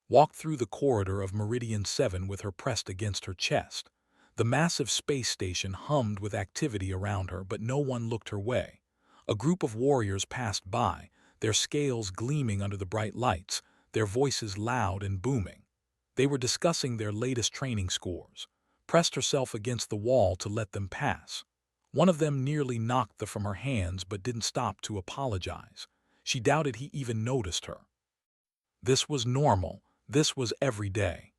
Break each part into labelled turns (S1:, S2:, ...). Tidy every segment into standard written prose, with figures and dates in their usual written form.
S1: walked through the corridor of Meridian 7 with her pressed against her chest. The massive space station hummed with activity around her, but no one looked her way. A group of warriors passed by, their scales gleaming under the bright lights, their voices loud and booming. They were discussing their latest training scores. Pressed herself against the wall to let them pass. One of them nearly knocked them from her hands but didn't stop to apologize. She doubted he even noticed her. This was normal. This was every day.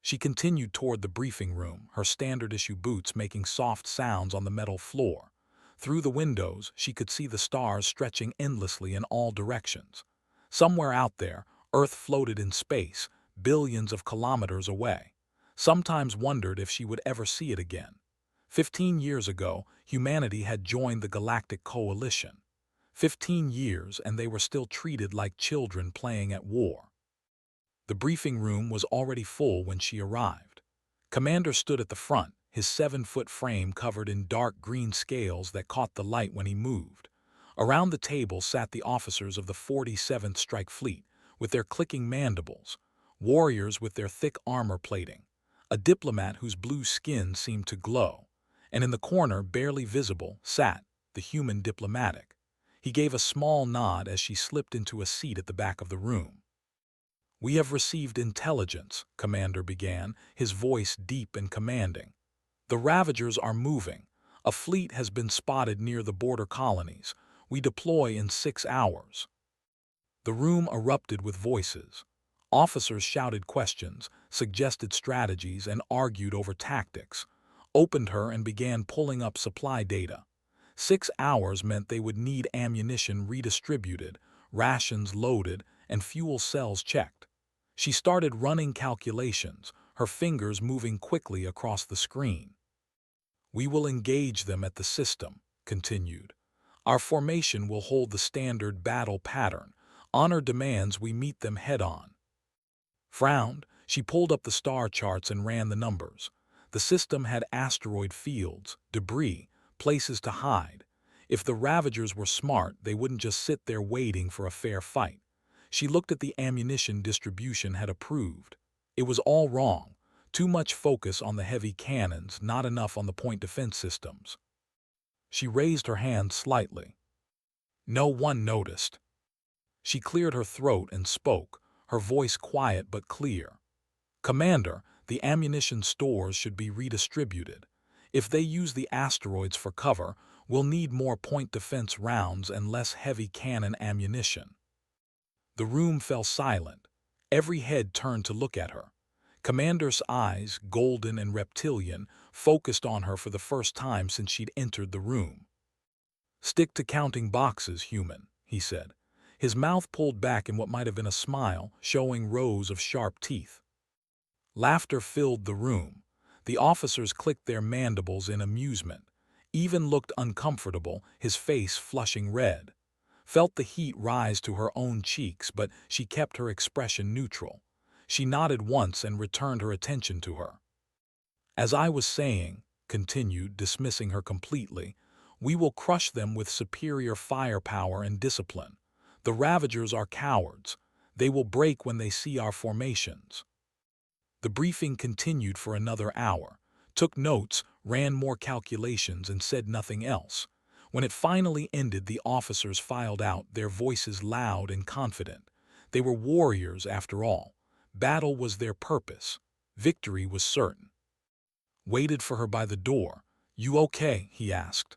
S1: She continued toward the briefing room, her standard-issue boots making soft sounds on the metal floor. Through the windows, she could see the stars stretching endlessly in all directions. Somewhere out there, Earth floated in space, billions of kilometers away. Sometimes wondered if she would ever see it again. 15 years ago, humanity had joined the Galactic Coalition. 15 years, and they were still treated like children playing at war. The briefing room was already full when she arrived. Commander stood at the front, his 7-foot frame covered in dark green scales that caught the light when he moved. Around the table sat the officers of the 47th Strike Fleet, with their clicking mandibles, warriors with their thick armor plating, a diplomat whose blue skin seemed to glow, and in the corner, barely visible, sat the human diplomatic. He gave a small nod as she slipped into a seat at the back of the room. "We have received intelligence," Commander began, his voice deep and commanding. "The Ravagers are moving. A fleet has been spotted near the border colonies. We deploy in 6 hours." The room erupted with voices. Officers shouted questions, suggested strategies, and argued over tactics. Opened her and began pulling up supply data. 6 hours meant they would need ammunition redistributed, rations loaded, and fuel cells checked. She started running calculations, her fingers moving quickly across the screen. "We will engage them at the system," continued. "Our formation will hold the standard battle pattern. Honor demands we meet them head-on." Frowned, she pulled up the star charts and ran the numbers. The system had asteroid fields, debris, places to hide. If the Ravagers were smart, they wouldn't just sit there waiting for a fair fight. She looked at the ammunition distribution had approved. It was all wrong. Too much focus on the heavy cannons, not enough on the point defense systems. She raised her hand slightly. No one noticed. She cleared her throat and spoke, her voice quiet but clear. "Commander, the ammunition stores should be redistributed. If they use the asteroids for cover, we'll need more point defense rounds and less heavy cannon ammunition." The room fell silent. Every head turned to look at her. Commander's eyes, golden and reptilian, focused on her for the first time since she'd entered the room. "Stick to counting boxes, human," he said. His mouth pulled back in what might have been a smile, showing rows of sharp teeth. Laughter filled the room. The officers clicked their mandibles in amusement. Even looked uncomfortable, his face flushing red. Felt the heat rise to her own cheeks, but she kept her expression neutral. She nodded once and returned her attention to her. "As I was saying," continued, dismissing her completely, "we will crush them with superior firepower and discipline. The Ravagers are cowards. They will break when they see our formations." The briefing continued for another hour, took notes, ran more calculations, and said nothing else. When it finally ended, the officers filed out, their voices loud and confident. They were warriors after all. Battle was their purpose. Victory was certain. Waited for her by the door. "You okay?" he asked.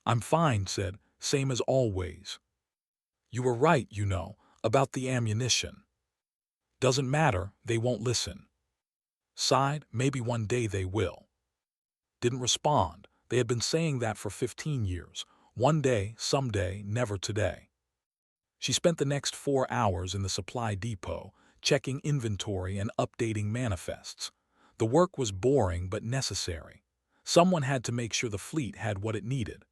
S1: "I'm fine," said, "same as always." "You were right, you know, about the ammunition." "Doesn't matter, they won't listen." Sighed, "Maybe one day they will." Didn't respond. They had been saying that for 15 years. One day, someday, never today. She spent the next 4 hours in the supply depot, checking inventory and updating manifests. The work was boring but necessary. Someone had to make sure the fleet had what it needed.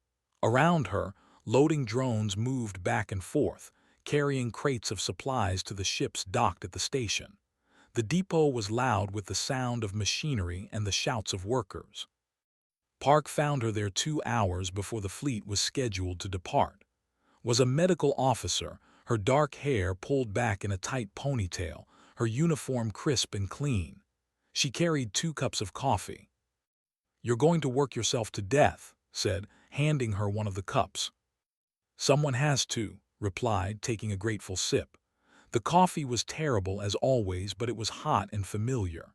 S1: Around her, loading drones moved back and forth, carrying crates of supplies to the ships docked at the station. The depot was loud with the sound of machinery and the shouts of workers. Park found her there 2 hours before the fleet was scheduled to depart. Was a medical officer, her dark hair pulled back in a tight ponytail, her uniform crisp and clean. She carried 2 cups of coffee. "You're going to work yourself to death," said, handing her one of the cups. "Someone has to," replied, taking a grateful sip. The coffee was terrible as always, but it was hot and familiar.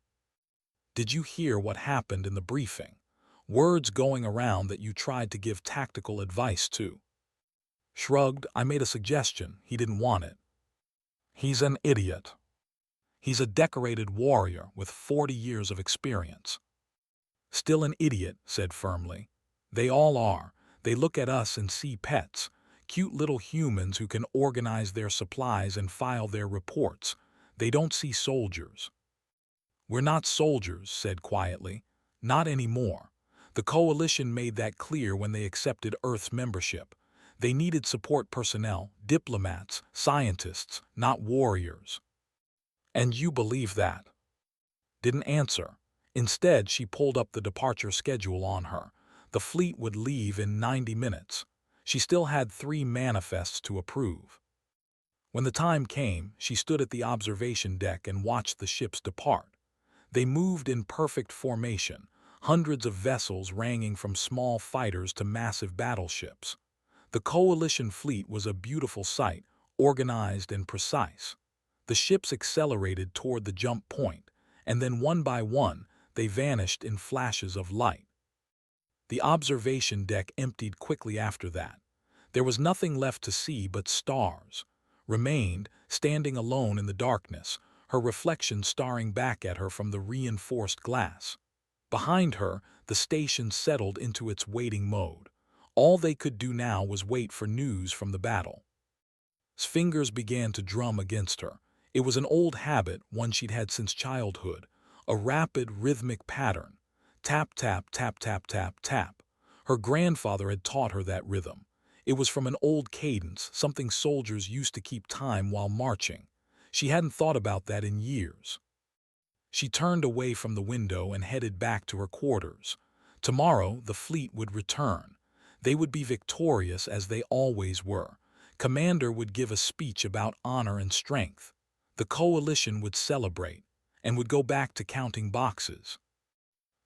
S1: "Did you hear what happened in the briefing? Words going around that you tried to give tactical advice to." Shrugged, "I made a suggestion. He didn't want it." "He's an idiot. He's a decorated warrior with 40 years of experience." "Still an idiot," said firmly. "They all are. They look at us and see pets, cute little humans who can organize their supplies and file their reports. They don't see soldiers." "We're not soldiers," said quietly. "Not anymore. The Coalition made that clear when they accepted Earth's membership. They needed support personnel, diplomats, scientists, not warriors." "And you believe that?" Didn't answer. Instead, she pulled up the departure schedule on her. The fleet would leave in 90 minutes. She still had 3 manifests to approve. When the time came, she stood at the observation deck and watched the ships depart. They moved in perfect formation, hundreds of vessels ranging from small fighters to massive battleships. The Coalition fleet was a beautiful sight, organized and precise. The ships accelerated toward the jump point, and then one by one, they vanished in flashes of light. The observation deck emptied quickly after that. There was nothing left to see but stars. Remained, standing alone in the darkness, her reflection staring back at her from the reinforced glass. Behind her, the station settled into its waiting mode. All they could do now was wait for news from the battle. Fingers began to drum against her. It was an old habit, one she'd had since childhood. A rapid, rhythmic pattern. Tap, tap, tap, tap, tap, tap. Her grandfather had taught her that rhythm. It was from an old cadence, something soldiers used to keep time while marching. She hadn't thought about that in years. She turned away from the window and headed back to her quarters. Tomorrow, the fleet would return. They would be victorious as they always were. Commander would give a speech about honor and strength. The Coalition would celebrate and would go back to counting boxes.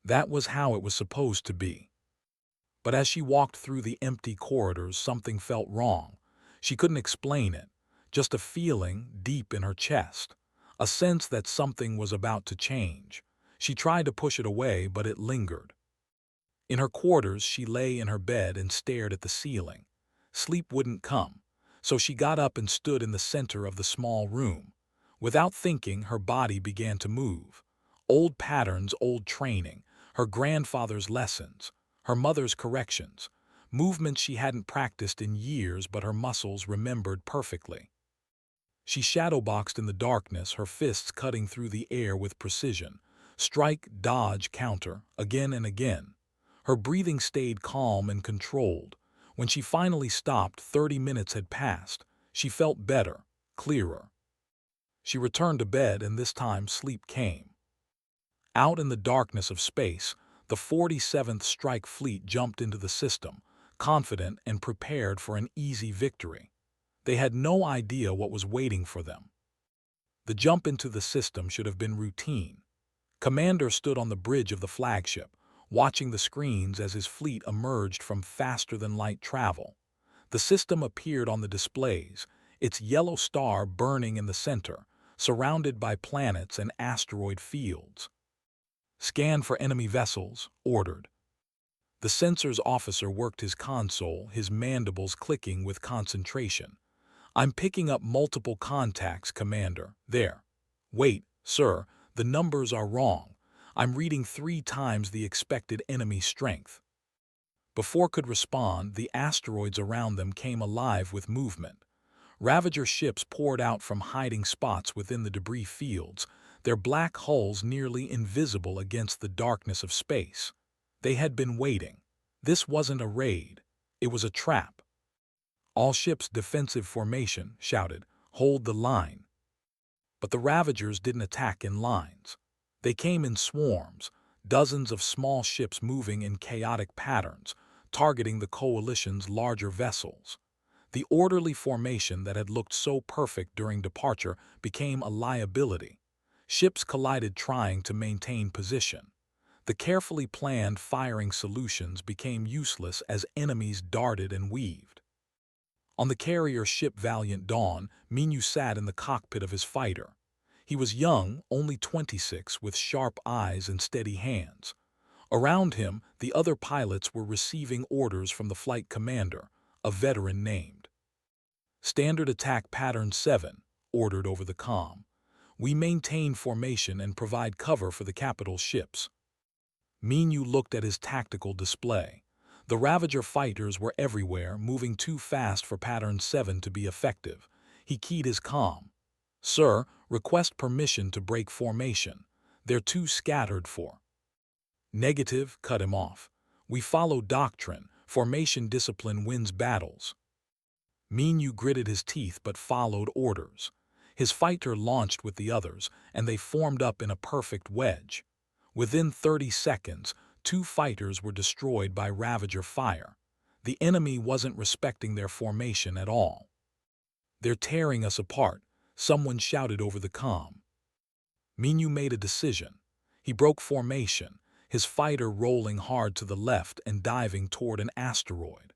S1: That was how it was supposed to be. But as she walked through the empty corridors, something felt wrong. She couldn't explain it, just a feeling deep in her chest, a sense that something was about to change. She tried to push it away, but it lingered. In her quarters, she lay in her bed and stared at the ceiling. Sleep wouldn't come, so she got up and stood in the center of the small room. Without thinking, her body began to move. Old patterns, old training, her grandfather's lessons, her mother's corrections, movements she hadn't practiced in years but her muscles remembered perfectly. She shadowboxed in the darkness, her fists cutting through the air with precision. Strike, dodge, counter, again and again. Her breathing stayed calm and controlled. When she finally stopped, 30 minutes had passed. She felt better, clearer. She returned to bed, and this time sleep came. Out in the darkness of space, the 47th Strike Fleet jumped into the system, confident and prepared for an easy victory. They had no idea what was waiting for them. The jump into the system should have been routine. Commander stood on the bridge of the flagship, watching the screens as his fleet emerged from faster-than-light travel. The system appeared on the displays, its yellow star burning in the center, surrounded by planets and asteroid fields. "Scan for enemy vessels," ordered. The sensors officer worked his console, his mandibles clicking with concentration. "I'm picking up multiple contacts, Commander. There." "Wait, sir, the numbers are wrong. I'm reading 3 times the expected enemy strength." Before could respond, the asteroids around them came alive with movement. Ravager ships poured out from hiding spots within the debris fields, their black hulls nearly invisible against the darkness of space. They had been waiting. This wasn't a raid. It was a trap. "All ships defensive formation," shouted. "Hold the line." But the Ravagers didn't attack in lines. They came in swarms, dozens of small ships moving in chaotic patterns, targeting the Coalition's larger vessels. The orderly formation that had looked so perfect during departure became a liability. Ships collided trying to maintain position. The carefully planned firing solutions became useless as enemies darted and weaved. On the carrier ship Valiant Dawn, Minu sat in the cockpit of his fighter. He was young, only 26, with sharp eyes and steady hands. Around him, the other pilots were receiving orders from the flight commander, a veteran named Standard Attack Pattern 7, ordered over the comm. We maintain formation and provide cover for the capital ships. Minu looked at his tactical display. The Ravager fighters were everywhere, moving too fast for Pattern 7 to be effective. He keyed his comm. Sir, request permission to break formation. They're too scattered for. Negative, cut him off. We follow doctrine. Formation discipline wins battles. Minu gritted his teeth but followed orders. His fighter launched with the others, and they formed up in a perfect wedge. Within 30 seconds, 2 fighters were destroyed by Ravager fire. The enemy wasn't respecting their formation at all. They're tearing us apart, someone shouted over the comm. Minu made a decision. He broke formation, his fighter rolling hard to the left and diving toward an asteroid.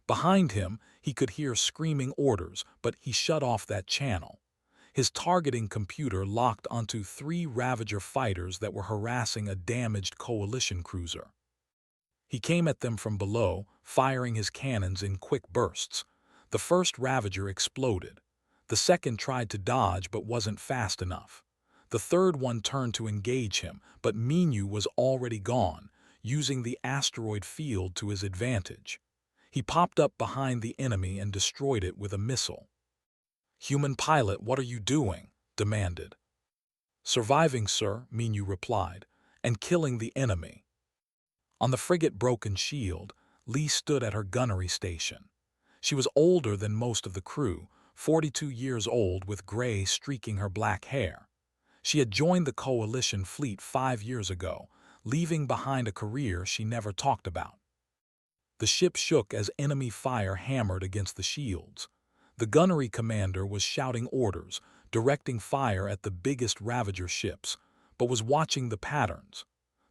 S1: Behind him, he could hear screaming orders, but he shut off that channel. His targeting computer locked onto 3 Ravager fighters that were harassing a damaged Coalition cruiser. He came at them from below, firing his cannons in quick bursts. The first Ravager exploded. The second tried to dodge but wasn't fast enough. The third one turned to engage him, but Minu was already gone, using the asteroid field to his advantage. He popped up behind the enemy and destroyed it with a missile. "Human pilot, what are you doing?" demanded. "Surviving, sir," Minu replied, "and killing the enemy." On the frigate Broken Shield, Lee stood at her gunnery station. She was older than most of the crew, 42 years old with gray streaking her black hair. She had joined the Coalition fleet 5 years ago, leaving behind a career she never talked about. The ship shook as enemy fire hammered against the shields. The gunnery commander was shouting orders, directing fire at the biggest Ravager ships, but was watching the patterns.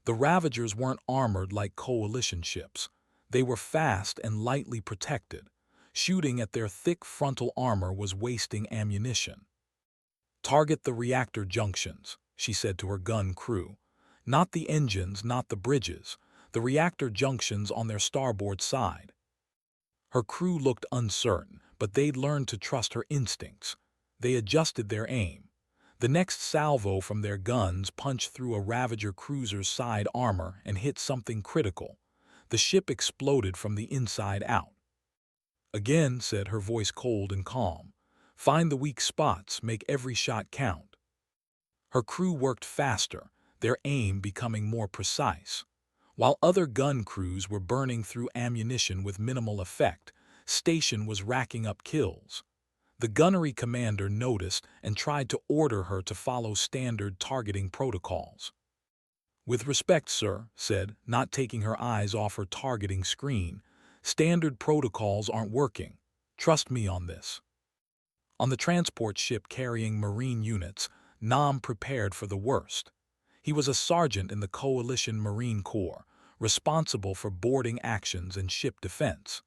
S1: The Ravagers weren't armored like Coalition ships. They were fast and lightly protected. Shooting at their thick frontal armor was wasting ammunition. "Target the reactor junctions," she said to her gun crew. "Not the engines, not the bridges. The reactor junctions on their starboard side." Her crew looked uncertain, but they'd learned to trust her instincts. They adjusted their aim. The next salvo from their guns punched through a Ravager cruiser's side armor and hit something critical. The ship exploded from the inside out. "Again," said her voice cold and calm. "Find the weak spots, make every shot count." Her crew worked faster, their aim becoming more precise. While other gun crews were burning through ammunition with minimal effect, Station was racking up kills. The gunnery commander noticed and tried to order her to follow standard targeting protocols. "With respect, sir," said, not taking her eyes off her targeting screen, "standard protocols aren't working. Trust me on this." On the transport ship carrying Marine units, Nam prepared for the worst. He was a sergeant in the Coalition Marine Corps, responsible for boarding actions and ship defense.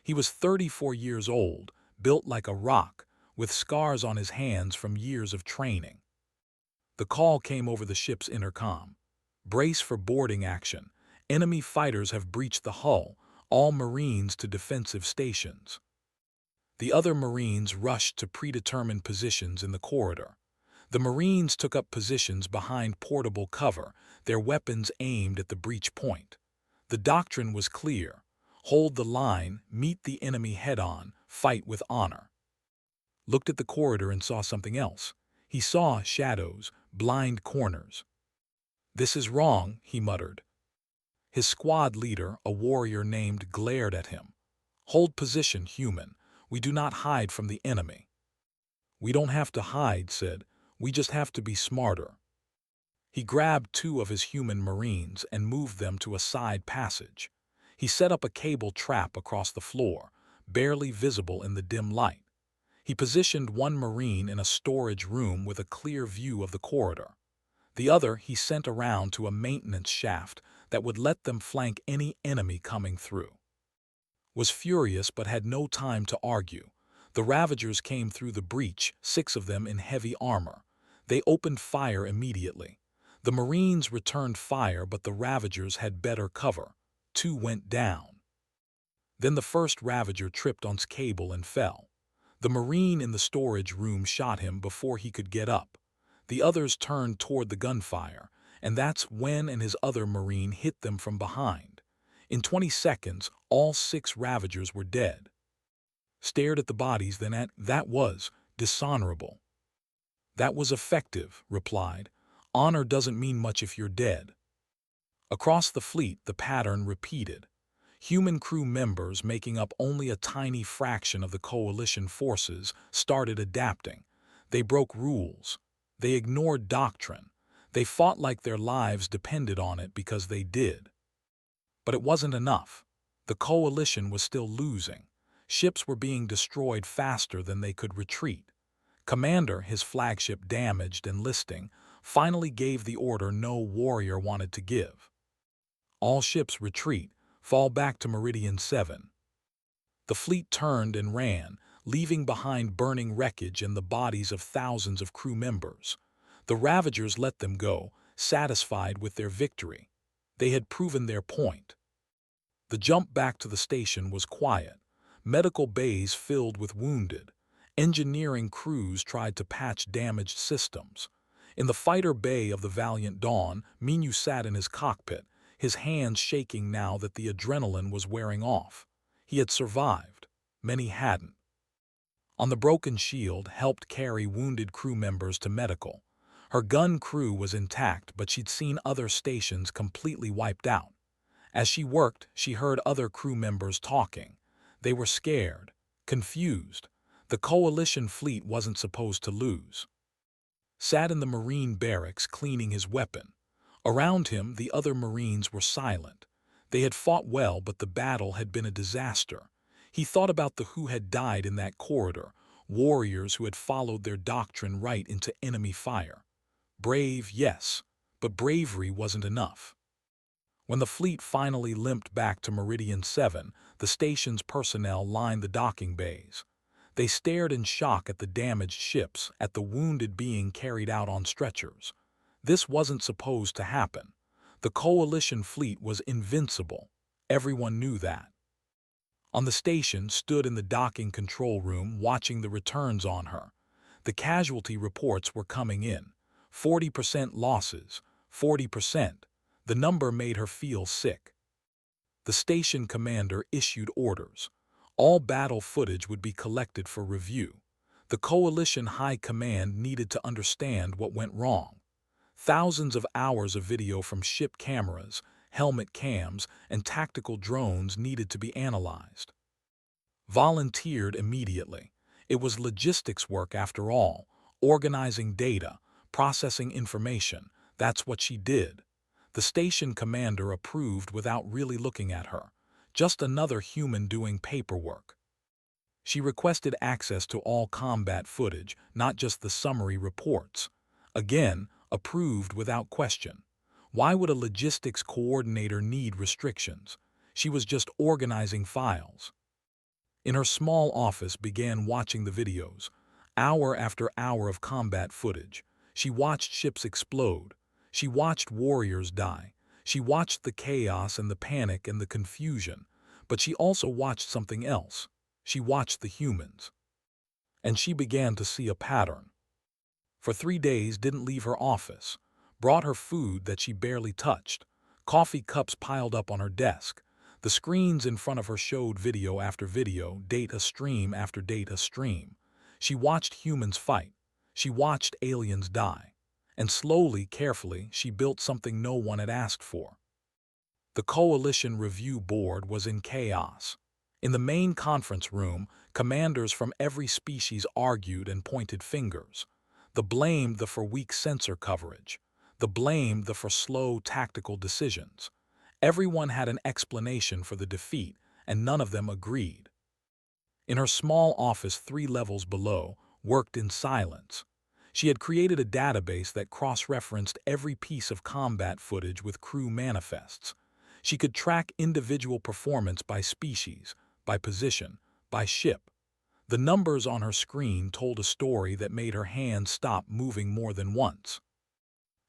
S1: He was 34 years old, built like a rock, with scars on his hands from years of training. The call came over the ship's intercom. "Brace for boarding action. Enemy fighters have breached the hull. All Marines to defensive stations." The other Marines rushed to predetermined positions in the corridor. The Marines took up positions behind portable cover, their weapons aimed at the breach point. The doctrine was clear: hold the line, meet the enemy head-on, fight with honor. Looked at the corridor and saw something else. He saw shadows, blind corners. "This is wrong," he muttered. His squad leader, a warrior named, glared at him. "Hold position, human. We do not hide from the enemy." "We don't have to hide," said. "We just have to be smarter." He grabbed 2 of his human Marines and moved them to a side passage. He set up a cable trap across the floor, barely visible in the dim light. He positioned one Marine in a storage room with a clear view of the corridor. The other he sent around to a maintenance shaft that would let them flank any enemy coming through. Was furious but had no time to argue. The Ravagers came through the breach, 6 of them in heavy armor. They opened fire immediately. The Marines returned fire, but the Ravagers had better cover. 2 went down. Then the first Ravager tripped on cable and fell. The Marine in the storage room shot him before he could get up. The others turned toward the gunfire, and that's when his other Marine hit them from behind. In 20 seconds, all 6 Ravagers were dead. Stared at the bodies, then that was dishonorable. That was effective, replied. Honor doesn't mean much if you're dead. Across the fleet, the pattern repeated. Human crew members, making up only a tiny fraction of the coalition forces, started adapting. They broke rules. They ignored doctrine. They fought like their lives depended on it because they did. But it wasn't enough. The coalition was still losing. Ships were being destroyed faster than they could retreat. Commander, his flagship damaged and listing, finally gave the order no warrior wanted to give. All ships retreat, fall back to Meridian 7. The fleet turned and ran, leaving behind burning wreckage and the bodies of thousands of crew members. The Ravagers let them go, satisfied with their victory. They had proven their point. The jump back to the station was quiet. Medical bays filled with wounded. Engineering crews tried to patch damaged systems. In the fighter bay of the Valiant Dawn, Minu sat in his cockpit, his hands shaking now that the adrenaline was wearing off. He had survived. Many hadn't. On the broken shield, helped carry wounded crew members to medical. Her gun crew was intact, but she'd seen other stations completely wiped out. As she worked, she heard other crew members talking. They were scared, confused. The coalition fleet wasn't supposed to lose. Sat in the Marine barracks cleaning his weapon. Around him, the other Marines were silent. They had fought well, but the battle had been a disaster. He thought about who had died in that corridor, warriors who had followed their doctrine right into enemy fire. Brave, yes, but bravery wasn't enough. When the fleet finally limped back to Meridian 7, the station's personnel lined the docking bays. They stared in shock at the damaged ships, at the wounded being carried out on stretchers. This wasn't supposed to happen. The coalition fleet was invincible. Everyone knew that. On the station, stood in the docking control room, watching the returns on her. The casualty reports were coming in. 40% losses, 40%. The number made her feel sick. The station commander issued orders. All battle footage would be collected for review. The coalition high command needed to understand what went wrong. Thousands of hours of video from ship cameras, helmet cams, and tactical drones needed to be analyzed. Volunteered immediately. It was logistics work after all, organizing data, processing information. That's what she did. The station commander approved without really looking at her. Just another human doing paperwork. She requested access to all combat footage, not just the summary reports. Again, approved without question. Why would a logistics coordinator need restrictions? She was just organizing files. In her small office, began watching the videos. Hour after hour of combat footage. She watched ships explode. She watched warriors die. She watched the chaos and the panic and the confusion. But she also watched something else. She watched the humans. And she began to see a pattern. For 3 days, didn't leave her office. Brought her food that she barely touched. Coffee cups piled up on her desk. The screens in front of her showed video after video, data stream after data stream. She watched humans fight. She watched aliens die. And slowly, carefully, she built something no one had asked for. The Coalition Review Board was in chaos. In the main conference room, commanders from every species argued and pointed fingers. The blamed for weak sensor coverage. The blamed for slow tactical decisions. Everyone had an explanation for the defeat, and none of them agreed. In her small office 3 levels below, worked in silence. She had created a database that cross-referenced every piece of combat footage with crew manifests. She could track individual performance by species, by position, by ship. The numbers on her screen told a story that made her hands stop moving more than once.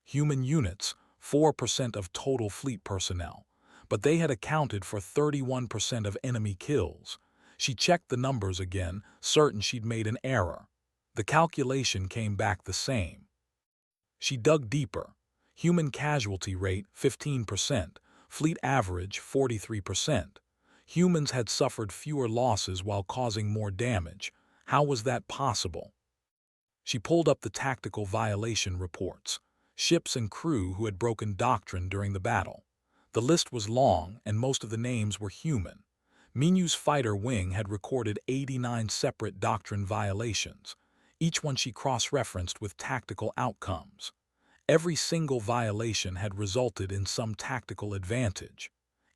S1: Human units, 4% of total fleet personnel, but they had accounted for 31% of enemy kills. She checked the numbers again, certain she'd made an error. The calculation came back the same. She dug deeper. Human casualty rate, 15%. Fleet average, 43%. Humans had suffered fewer losses while causing more damage. How was that possible? She pulled up the tactical violation reports. Ships and crew who had broken doctrine during the battle. The list was long, and most of the names were human. Minu's fighter wing had recorded 89 separate doctrine violations, each one she cross-referenced with tactical outcomes. Every single violation had resulted in some tactical advantage.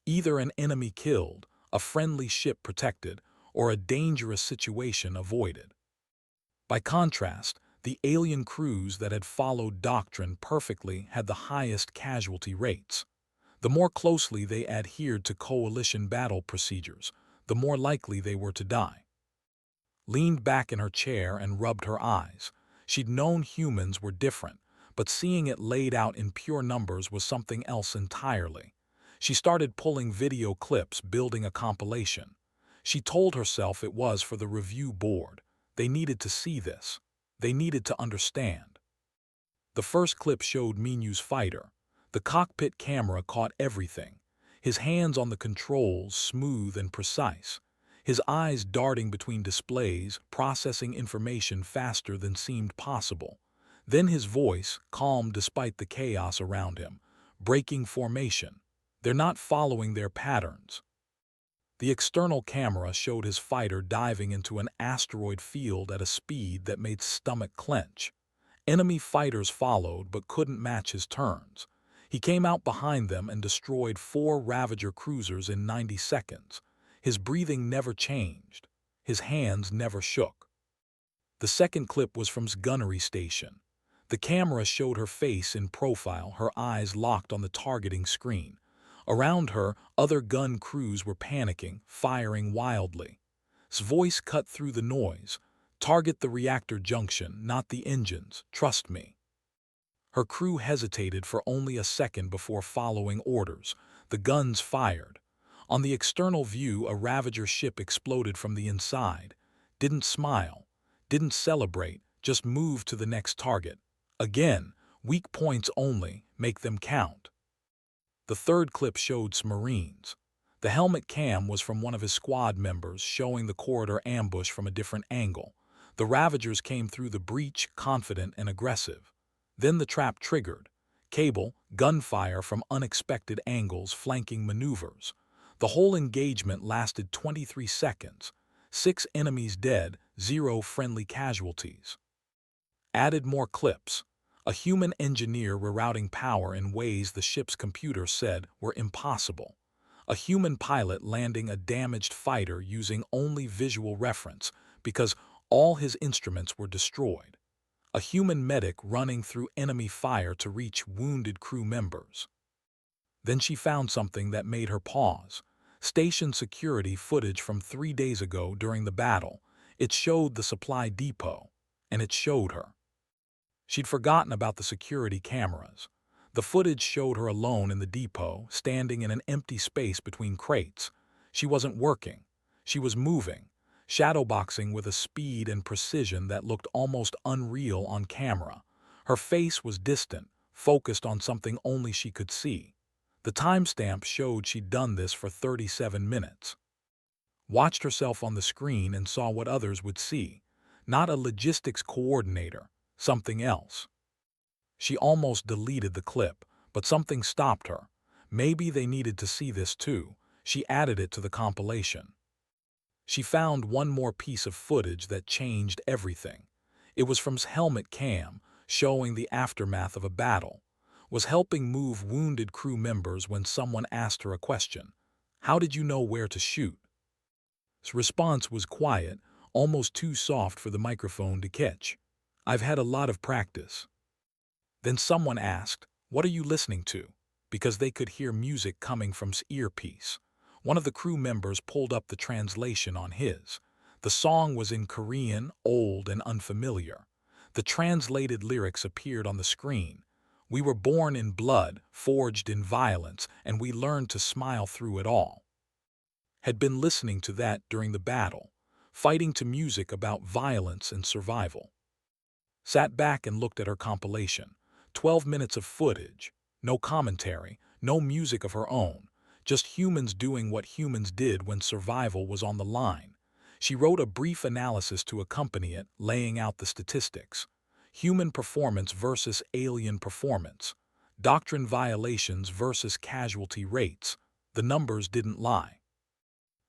S1: Either an enemy killed, a friendly ship protected, or a dangerous situation avoided. By contrast, the alien crews that had followed doctrine perfectly had the highest casualty rates. The more closely they adhered to coalition battle procedures, the more likely they were to die. Leaned back in her chair and rubbed her eyes. She'd known humans were different, but seeing it laid out in pure numbers was something else entirely. She started pulling video clips, building a compilation. She told herself it was for the review board. They needed to see this. They needed to understand. The first clip showed Minu's fighter. The cockpit camera caught everything. His hands on the controls, smooth and precise. His eyes darting between displays, processing information faster than seemed possible. Then his voice, calm despite the chaos around him, breaking formation. They're not following their patterns. The external camera showed his fighter diving into an asteroid field at a speed that made stomach clench. Enemy fighters followed but couldn't match his turns. He came out behind them and destroyed 4 Ravager cruisers in 90 seconds. His breathing never changed. His hands never shook. The second clip was from his gunnery station. The camera showed her face in profile, her eyes locked on the targeting screen. Around her, other gun crews were panicking, firing wildly. His voice cut through the noise. "Target the reactor junction, not the engines, trust me." Her crew hesitated for only a second before following orders. The guns fired. On the external view, a Ravager ship exploded from the inside. Didn't smile, didn't celebrate, just moved to the next target. Again, weak points only, make them count. The third clip showed some Marines. The helmet cam was from one of his squad members, showing the corridor ambush from a different angle. The Ravagers came through the breach, confident and aggressive. Then the trap triggered. Cable, gunfire from unexpected angles, flanking maneuvers. The whole engagement lasted 23 seconds. 6 enemies dead, 0 friendly casualties. Added more clips. A human engineer rerouting power in ways the ship's computer said were impossible. A human pilot landing a damaged fighter using only visual reference because all his instruments were destroyed. A human medic running through enemy fire to reach wounded crew members. Then she found something that made her pause. Station security footage from 3 days ago during the battle. It showed the supply depot, and it showed her. She'd forgotten about the security cameras. The footage showed her alone in the depot, standing in an empty space between crates. She wasn't working. She was moving, shadowboxing with a speed and precision that looked almost unreal on camera. Her face was distant, focused on something only she could see. The timestamp showed she'd done this for 37 minutes. Watched herself on the screen and saw what others would see. Not a logistics coordinator. Something else. She almost deleted the clip, but something stopped her. Maybe they needed to see this too. She added it to the compilation. She found one more piece of footage that changed everything. It was from his helmet cam, showing the aftermath of a battle. Was helping move wounded crew members when someone asked her a question. "How did you know where to shoot?" His response was quiet, almost too soft for the microphone to catch. I've had a lot of practice. Then someone asked, "What are you listening to?" Because they could hear music coming from his earpiece. One of the crew members pulled up the translation on his. The song was in Korean, old and unfamiliar. The translated lyrics appeared on the screen. "We were born in blood, forged in violence, and we learned to smile through it all." Had been listening to that during the battle, fighting to music about violence and survival. Sat back and looked at her compilation. 12 minutes of footage, no commentary, no music of her own, just humans doing what humans did when survival was on the line. She wrote a brief analysis to accompany it, laying out the statistics. Human performance versus alien performance. Doctrine violations versus casualty rates. The numbers didn't lie.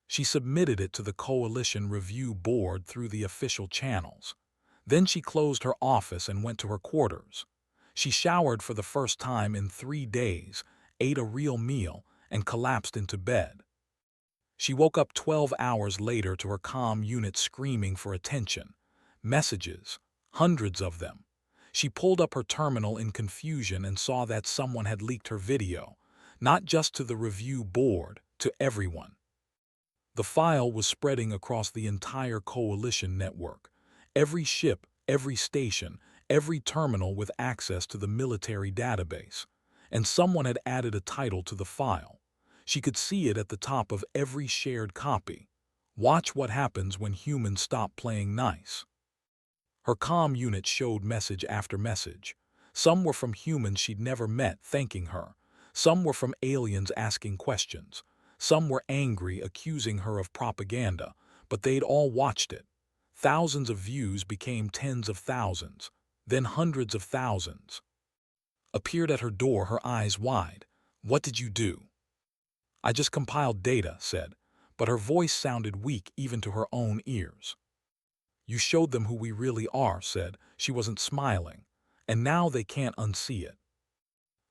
S1: She submitted it to the Coalition Review Board through the official channels. Then she closed her office and went to her quarters. She showered for the first time in 3 days, ate a real meal, and collapsed into bed. She woke up 12 hours later to her comm unit screaming for attention. Messages, hundreds of them. She pulled up her terminal in confusion and saw that someone had leaked her video, not just to the review board, to everyone. The file was spreading across the entire coalition network. Every ship, every station, every terminal with access to the military database. And someone had added a title to the file. She could see it at the top of every shared copy. "Watch what happens when humans stop playing nice." Her comm unit showed message after message. Some were from humans she'd never met thanking her. Some were from aliens asking questions. Some were angry, accusing her of propaganda, but they'd all watched it. Thousands of views became tens of thousands, then hundreds of thousands. Appeared at her door, her eyes wide. "What did you do?" "I just compiled data," said, but her voice sounded weak even to her own ears. "You showed them who we really are," said. She wasn't smiling. "And now they can't unsee it."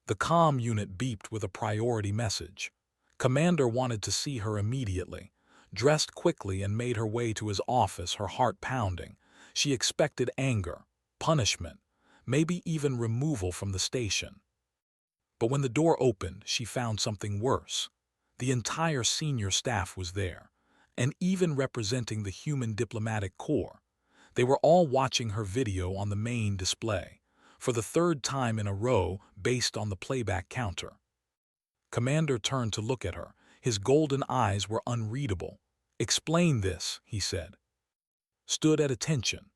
S1: The comm unit beeped with a priority message. Commander wanted to see her immediately. Dressed quickly and made her way to his office, her heart pounding. She expected anger, punishment, maybe even removal from the station. But when the door opened, she found something worse. The entire senior staff was there, and even representing the human diplomatic corps. They were all watching her video on the main display, for the 3rd time in a row based on the playback counter. Commander turned to look at her. His golden eyes were unreadable. "Explain this," he said. Stood at attention.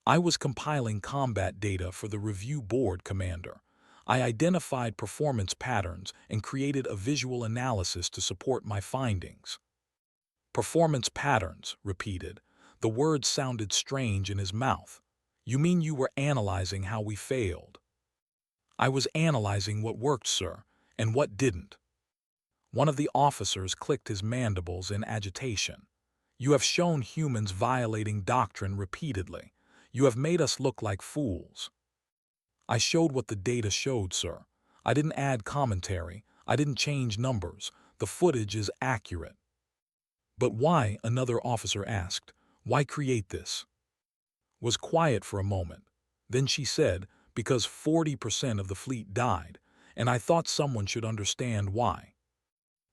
S1: "I was compiling combat data for the review board, Commander. I identified performance patterns and created a visual analysis to support my findings." "Performance patterns," repeated. The words sounded strange in his mouth. "You mean you were analyzing how we failed?" "I was analyzing what worked, sir, and what didn't." One of the officers clicked his mandibles in agitation. "You have shown humans violating doctrine repeatedly. You have made us look like fools." "I showed what the data showed, sir. I didn't add commentary. I didn't change numbers. The footage is accurate." "But why?" another officer asked. "Why create this?" Was quiet for a moment. Then she said, "Because 40% of the fleet died, and I thought someone should understand why."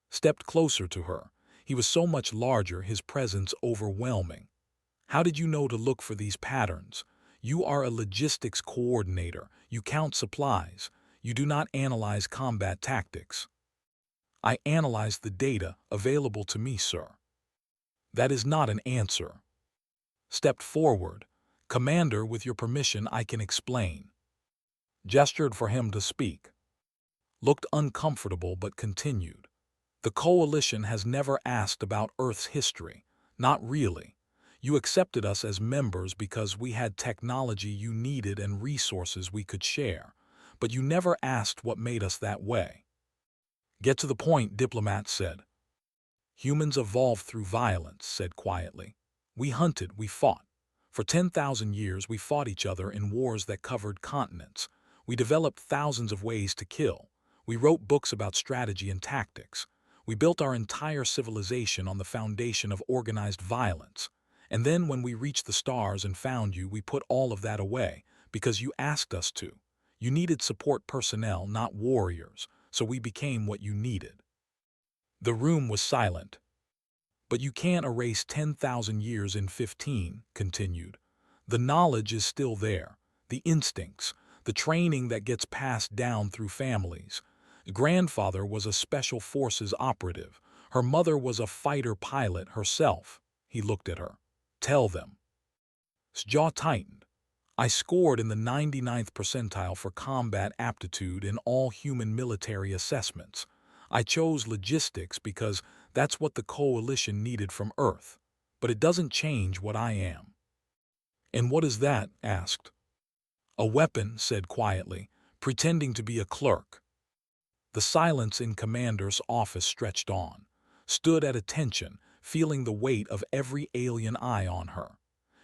S1: Stepped closer to her. He was so much larger, his presence overwhelming. "How did you know to look for these patterns? You are a logistics coordinator. You count supplies. You do not analyze combat tactics." "I analyzed the data available to me, sir." "That is not an answer." Stepped forward. "Commander, with your permission, I can explain." Gestured for him to speak. Looked uncomfortable but continued. "The Coalition has never asked about Earth's history. Not really. You accepted us as members because we had technology you needed and resources we could share. But you never asked what made us that way." "Get to the point," Diplomat said. "Humans evolved through violence," said quietly. "We hunted, we fought. For 10,000 years we fought each other in wars that covered continents. We developed thousands of ways to kill. We wrote books about strategy and tactics. We built our entire civilization on the foundation of organized violence. And then when we reached the stars and found you, we put all of that away Because you asked us to. You needed support personnel, not warriors, so we became what you needed." The room was silent. "But you can't erase 10,000 years in 15, continued. "The knowledge is still there, the instincts, the training that gets passed down through families. Grandfather was a special forces operative. Her mother was a fighter pilot herself." He looked at her. "Tell them." His jaw tightened. "I scored in the 99th percentile for combat aptitude in all human military assessments. I chose logistics because that's what the Coalition needed from Earth. But it doesn't change what I am." "And what is that?" asked. "A weapon," said quietly, pretending to be a clerk. The silence in Commander's office stretched on, stood at attention, feeling the weight of every alien eye on her.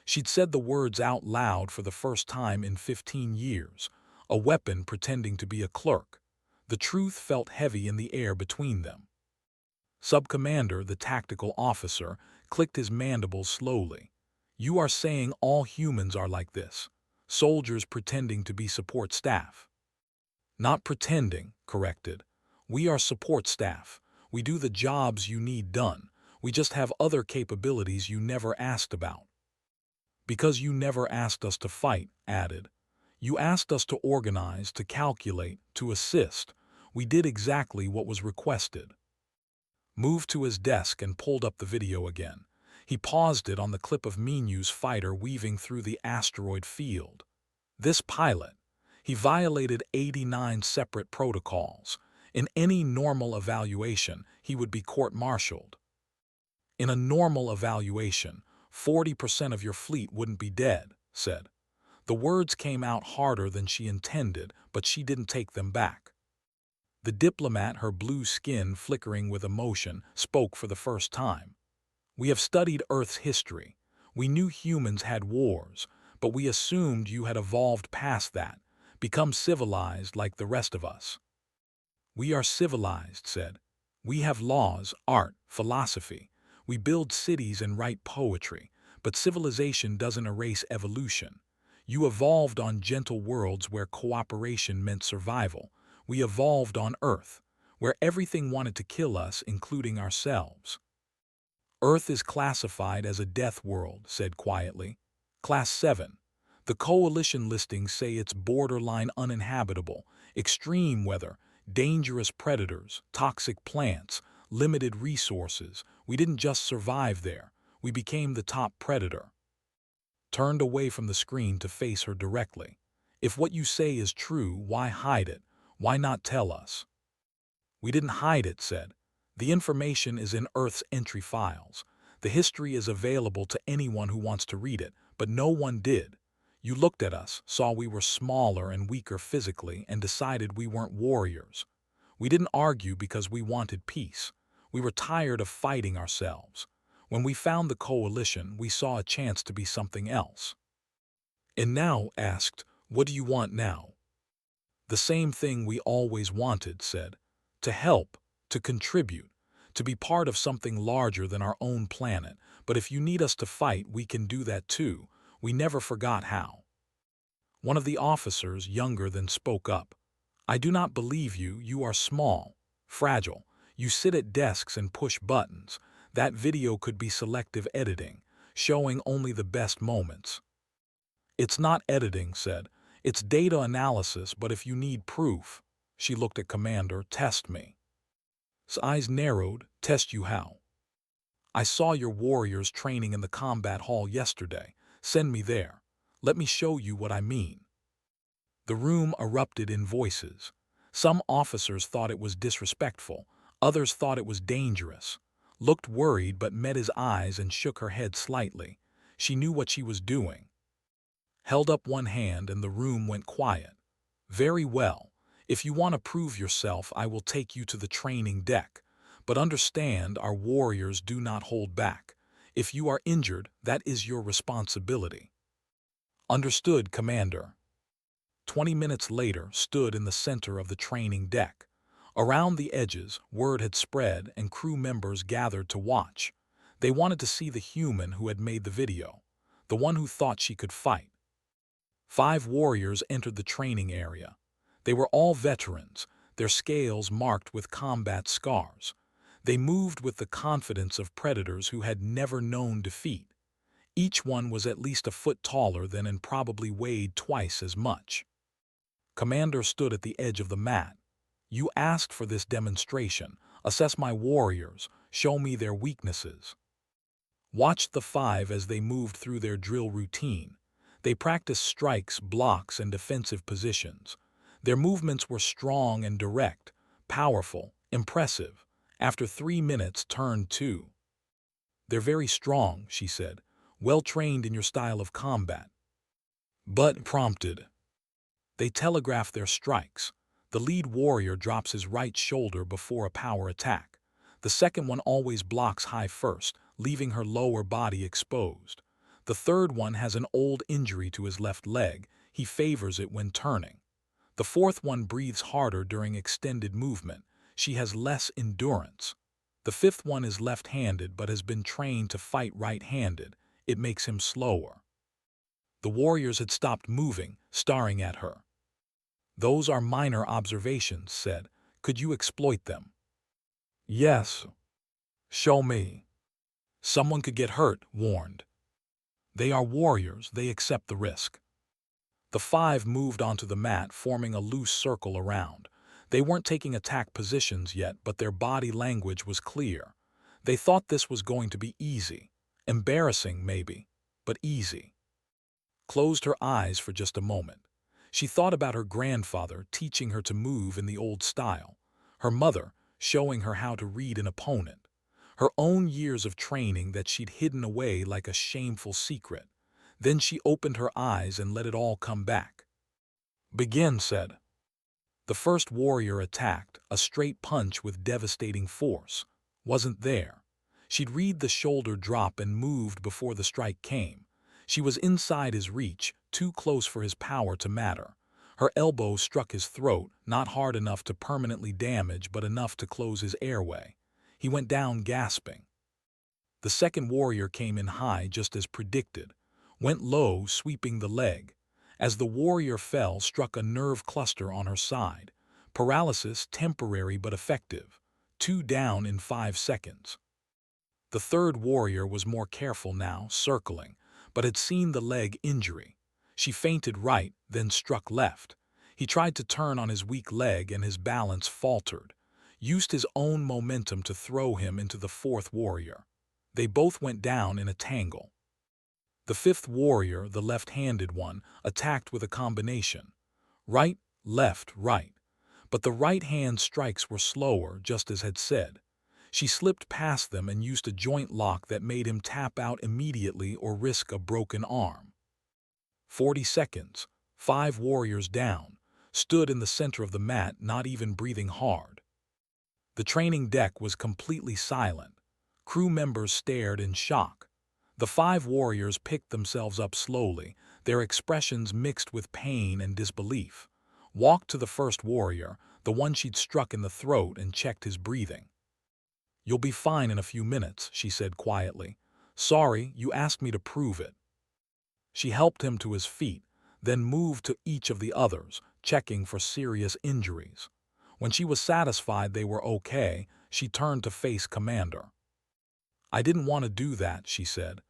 S1: She'd said the words out loud for the first time in 15 years, a weapon pretending to be a clerk. The truth felt heavy in the air between them. Sub-Commander, the tactical officer, clicked his mandibles slowly. "You are saying all humans are like this, soldiers pretending to be support staff." "Not pretending," corrected. "We are support staff. We do the jobs you need done. We just have other capabilities you never asked about." "Because you never asked us to fight," added. "You asked us to organize, to calculate, to assist. We did exactly what was requested." Moved to his desk and pulled up the video again. He paused it on the clip of Minu's fighter weaving through the asteroid field. This pilot, he violated 89 separate protocols. In any normal evaluation, he would be court-martialed. "In a normal evaluation, 40% of your fleet wouldn't be dead," said. The words came out harder than she intended, but she didn't take them back. The diplomat, her blue skin flickering with emotion, spoke for the first time. "We have studied Earth's history. We knew humans had wars, but we assumed you had evolved past that, become civilized like the rest of us." "We are civilized," said. "We have laws, art, philosophy. We build cities and write poetry, but civilization doesn't erase evolution. You evolved on gentle worlds where cooperation meant survival. We evolved on Earth, where everything wanted to kill us, including ourselves." "Earth is classified as a death world," said quietly. "Class 7. The Coalition listings say it's borderline uninhabitable, extreme weather, dangerous predators, toxic plants, limited resources. We didn't just survive there. We became the top predator." Turned away from the screen to face her directly. "If what you say is true, why hide it? Why not tell us?" "We didn't hide it," said. "The information is in Earth's entry files. The history is available to anyone who wants to read it, but no one did. You looked at us, saw we were smaller and weaker physically, and decided we weren't warriors. We didn't argue because we wanted peace. We were tired of fighting ourselves. When we found the Coalition, we saw a chance to be something else." "And now," asked, "what do you want now?" "The same thing we always wanted," said. "To help, to contribute, to be part of something larger than our own planet. But if you need us to fight, we can do that too. We never forgot how." One of the officers, younger than, spoke up. "I do not believe you. You are small, fragile. You sit at desks and push buttons. That video could be selective editing, showing only the best moments." "It's not editing," said. "It's data analysis, but if you need proof." She looked at Commander. "Test me." His eyes narrowed. "Test you how?" "I saw your warriors training in the combat hall yesterday. Send me there. Let me show you what I mean." The room erupted in voices. Some officers thought it was disrespectful. Others thought it was dangerous. Looked worried but met his eyes and shook her head slightly. She knew what she was doing. Held up one hand and the room went quiet. "Very well. If you want to prove yourself, I will take you to the training deck. But understand, our warriors do not hold back. If you are injured, that is your responsibility." "Understood, Commander." 20 minutes later, stood in the center of the training deck. Around the edges, word had spread and crew members gathered to watch. They wanted to see the human who had made the video, the one who thought she could fight. 5 warriors entered the training area. They were all veterans, their scales marked with combat scars. They moved with the confidence of predators who had never known defeat. Each one was at least a foot taller than and probably weighed twice as much. Commander stood at the edge of the mat. You asked for this demonstration. Assess my warriors. Show me their weaknesses. Watched the 5 as they moved through their drill routine. They practiced strikes, blocks, and defensive positions. Their movements were strong and direct, powerful, impressive. After 3 minutes, turn 2. They're very strong, she said, well trained in your style of combat. But prompted. They telegraph their strikes. The lead warrior drops his right shoulder before a power attack. The second one always blocks high first, leaving her lower body exposed. The third one has an old injury to his left leg. He favors it when turning. The fourth one breathes harder during extended movement. She has less endurance. The fifth one is left-handed but has been trained to fight right-handed. It makes him slower. The warriors had stopped moving, staring at her. Those are minor observations, said. Could you exploit them? Yes. Show me. Someone could get hurt, warned. They are warriors, they accept the risk. The 5 moved onto the mat, forming a loose circle around. They weren't taking attack positions yet, but their body language was clear. They thought this was going to be easy. Embarrassing, maybe, but easy. Closed her eyes for just a moment. She thought about her grandfather teaching her to move in the old style, her mother showing her how to read an opponent, her own years of training that she'd hidden away like a shameful secret. Then she opened her eyes and let it all come back. Begin, said. The first warrior attacked, a straight punch with devastating force. Wasn't there. She'd read the shoulder drop and moved before the strike came. She was inside his reach, too close for his power to matter. Her elbow struck his throat, not hard enough to permanently damage, but enough to close his airway. He went down gasping. The second warrior came in high, just as predicted. Went low, sweeping the leg. As the warrior fell, struck a nerve cluster on her side. Paralysis, temporary but effective. 2 down in 5 seconds. The third warrior was more careful now, circling, but had seen the leg injury. She feinted right, then struck left. He tried to turn on his weak leg and his balance faltered. Used his own momentum to throw him into the fourth warrior. They both went down in a tangle. The fifth warrior, the left-handed one, attacked with a combination. Right, left, right. But the right-hand strikes were slower, just as had said. She slipped past them and used a joint lock that made him tap out immediately or risk a broken arm. 40 seconds. 5 warriors down. Stood in the center of the mat, not even breathing hard. The training deck was completely silent. Crew members stared in shock. The 5 warriors picked themselves up slowly, their expressions mixed with pain and disbelief. Walked to the first warrior, the one she'd struck in the throat, and checked his breathing. You'll be fine in a few minutes, she said quietly. Sorry, you asked me to prove it. She helped him to his feet, then moved to each of the others, checking for serious injuries. When she was satisfied they were okay, she turned to face Commander. I didn't want to do that, she said.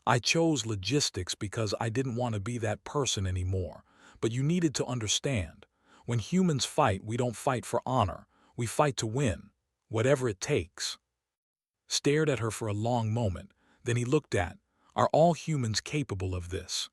S1: I chose logistics because I didn't want to be that person anymore. But you needed to understand. When humans fight, we don't fight for honor. We fight to win, whatever it takes. Stared at her for a long moment. Then he looked at, are all humans capable of this?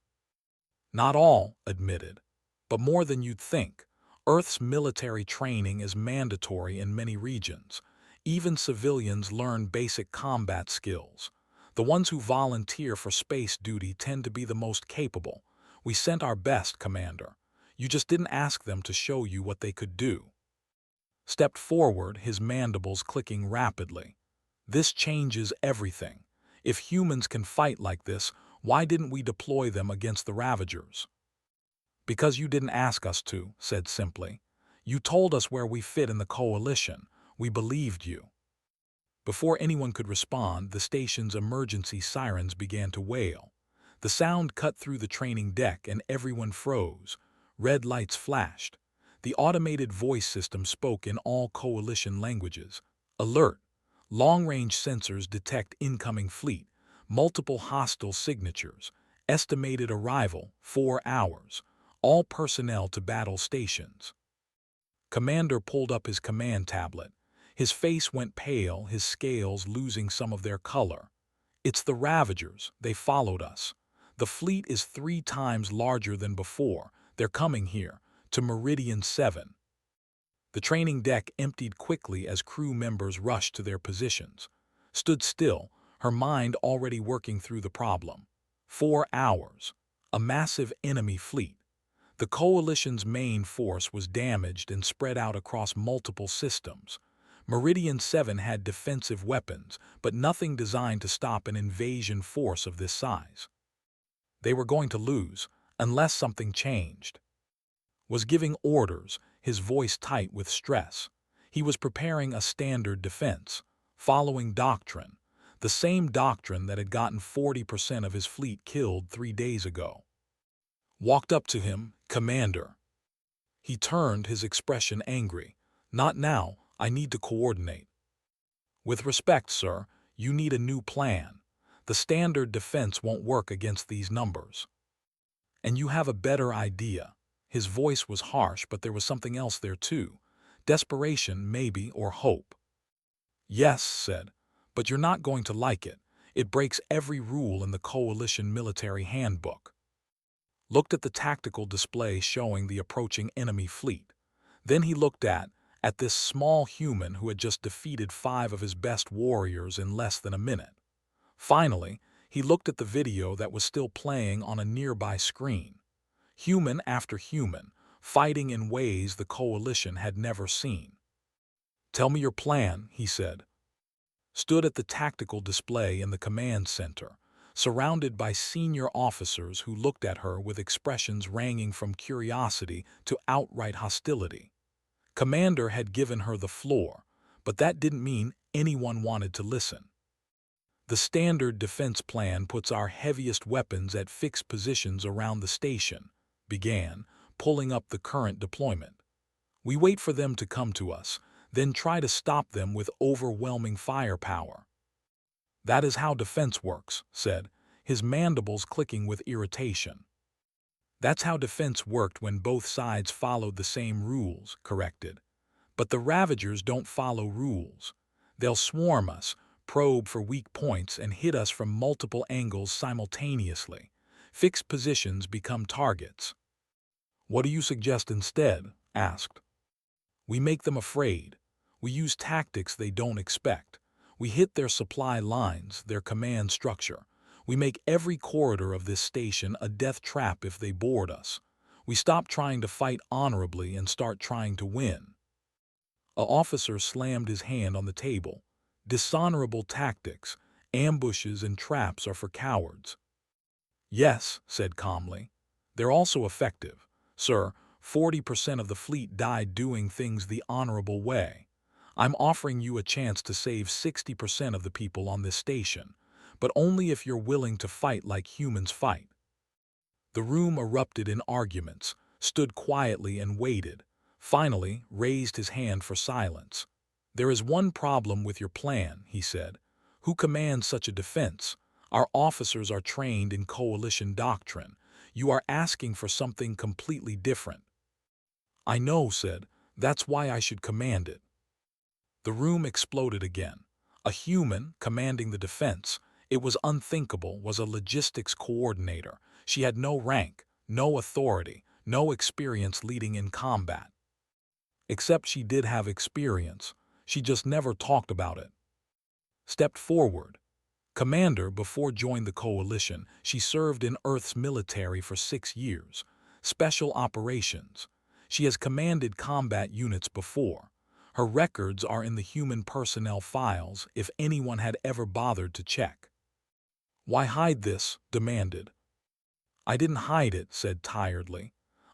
S1: Not all, admitted. But more than you'd think. Earth's military training is mandatory in many regions. Even civilians learn basic combat skills. The ones who volunteer for space duty tend to be the most capable. We sent our best, Commander. You just didn't ask them to show you what they could do. Stepped forward, his mandibles clicking rapidly. This changes everything. If humans can fight like this, why didn't we deploy them against the Ravagers? Because you didn't ask us to, said simply. You told us where we fit in the coalition. We believed you. Before anyone could respond, the station's emergency sirens began to wail. The sound cut through the training deck and everyone froze. Red lights flashed. The automated voice system spoke in all coalition languages. Alert! Long-range sensors detect incoming fleet. Multiple hostile signatures. Estimated arrival, 4 hours. All personnel to battle stations. Commander pulled up his command tablet. His face went pale, his scales losing some of their color. It's the Ravagers. They followed us. The fleet is 3 times larger than before. They're coming here, to Meridian 7. The training deck emptied quickly as crew members rushed to their positions. Stood still, her mind already working through the problem. 4 hours. A massive enemy fleet. The Coalition's main force was damaged and spread out across multiple systems. Meridian 7 had defensive weapons, but nothing designed to stop an invasion force of this size. They were going to lose, unless something changed. Was giving orders, his voice tight with stress. He was preparing a standard defense, following doctrine, the same doctrine that had gotten 40% of his fleet killed 3 days ago. Walked up to him, "Commander." He turned, his expression angry. "Not now, I need to coordinate." "With respect, sir, you need a new plan. The standard defense won't work against these numbers. And you have a better idea." His voice was harsh, but there was something else there too. Desperation, maybe, or hope. "Yes," said, "but you're not going to like it. It breaks every rule in the Coalition military handbook." Looked at the tactical display showing the approaching enemy fleet. Then he looked at this small human who had just defeated 5 of his best warriors in less than a minute. Finally, he looked at the video that was still playing on a nearby screen. Human after human, fighting in ways the Coalition had never seen. "Tell me your plan," he said. Stood at the tactical display in the command center, surrounded by senior officers who looked at her with expressions ranging from curiosity to outright hostility. Commander had given her the floor, but that didn't mean anyone wanted to listen. "The standard defense plan puts our heaviest weapons at fixed positions around the station," began, pulling up the current deployment. "We wait for them to come to us, then try to stop them with overwhelming firepower." "That is how defense works," said, his mandibles clicking with irritation. "That's how defense worked when both sides followed the same rules," corrected. "But the Ravagers don't follow rules. They'll swarm us, probe for weak points, and hit us from multiple angles simultaneously. Fixed positions become targets." "What do you suggest instead?" asked. "We make them afraid. We use tactics they don't expect. We hit their supply lines, their command structure. We make every corridor of this station a death trap if they board us. We stop trying to fight honorably and start trying to win." A officer slammed his hand on the table. "Dishonorable tactics, ambushes and traps are for cowards." "Yes," said calmly. "They're also effective. Sir, 40% of the fleet died doing things the honorable way. I'm offering you a chance to save 60% of the people on this station, but only if you're willing to fight like humans fight." The room erupted in arguments, stood quietly and waited, finally raised his hand for silence. "There is one problem with your plan," he said. "Who commands such a defense? Our officers are trained in Coalition doctrine. You are asking for something completely different." "I know," said. "That's why I should command it." The room exploded again. A human commanding the defense. It was unthinkable, was a logistics coordinator. She had no rank, no authority, no experience leading in combat. Except she did have experience. She just never talked about it. Stepped forward. "Commander, before joined the Coalition, she served in Earth's military for 6 years. Special operations. She has commanded combat units before. Her records are in the human personnel files if anyone had ever bothered to check." "Why hide this?" demanded. "I didn't hide it," said tiredly.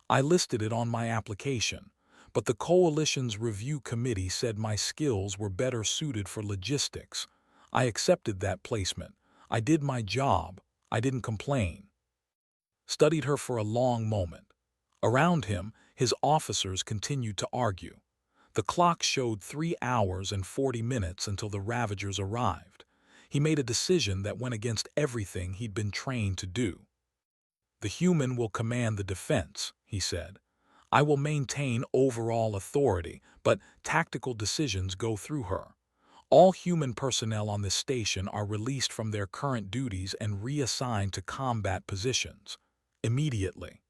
S1: "I listed it on my application, but the Coalition's review committee said my skills were better suited for logistics. I accepted that placement. I did my job. I didn't complain." studied her for a long moment. Around him, his officers continued to argue. The clock showed 3 hours and 40 minutes until the Ravagers arrived. He made a decision that went against everything he'd been trained to do. "The human will command the defense," he said. "I will maintain overall authority, but tactical decisions go through her. All human personnel on this station are released from their current duties and reassigned to combat positions. Immediately."